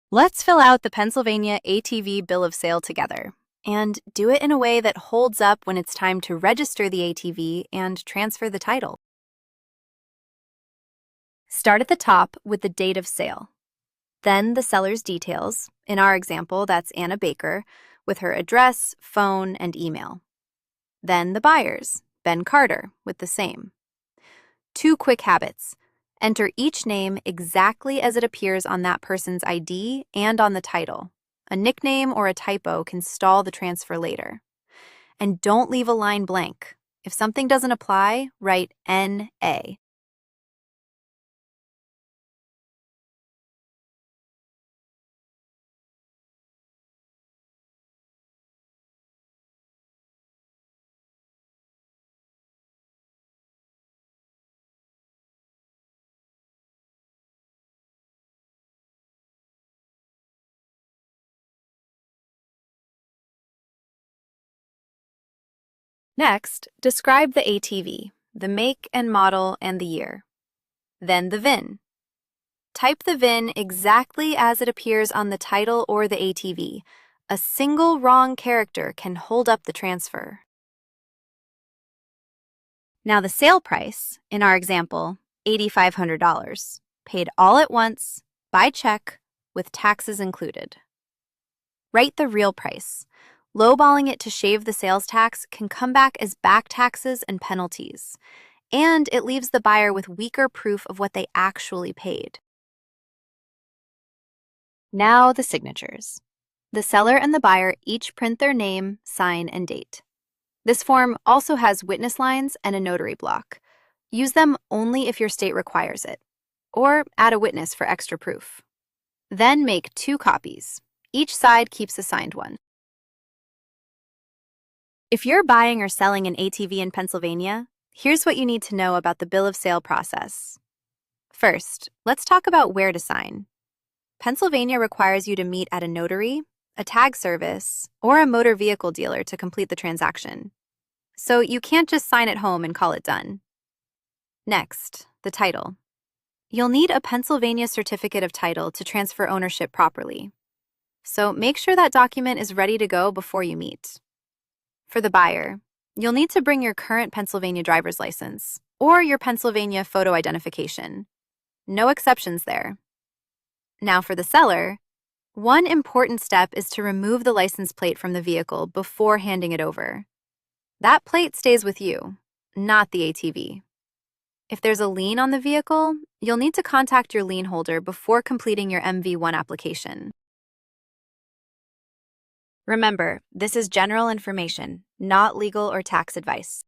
Let's fill out the Pennsylvania ATV bill of sale together, and do it in a way that holds up when it's time to register the ATV and transfer the title. Start at the top with the date of sale. Then the seller's details. In our example, that's Anna Baker, with her address, phone, and email. Then the buyer's, Ben Carter, with the same. 2 quick habits. Enter each name exactly as it appears on that person's ID and on the title. A nickname or a typo can stall the transfer later. And don't leave a line blank. If something doesn't apply, write NA. Next, describe the ATV, the make and model and the year. Then the VIN. Type the VIN exactly as it appears on the title or the ATV. A single wrong character can hold up the transfer. Now the sale price, in our example, $8,500, paid all at once, by check, with taxes included. Write the real price. Lowballing it to shave the sales tax can come back as back taxes and penalties, and it leaves the buyer with weaker proof of what they actually paid. Now the signatures. The seller and the buyer each print their name, sign, and date. This form also has witness lines and a notary block. Use them only if your state requires it, or add a witness for extra proof. Then make 2 copies. Each side keeps a signed one. If you're buying or selling an ATV in Pennsylvania, here's what you need to know about the bill of sale process. First, let's talk about where to sign. Pennsylvania requires you to meet at a notary, a tag service, or a motor vehicle dealer to complete the transaction. So you can't just sign at home and call it done. Next, the title. You'll need a Pennsylvania certificate of title to transfer ownership properly. So make sure that document is ready to go before you meet. For the buyer, you'll need to bring your current Pennsylvania driver's license or your Pennsylvania photo identification. No exceptions there. Now for the seller, one important step is to remove the license plate from the vehicle before handing it over. That plate stays with you, not the ATV. If there's a lien on the vehicle, you'll need to contact your lien holder before completing your MV1 application. Remember, this is general information, not legal or tax advice.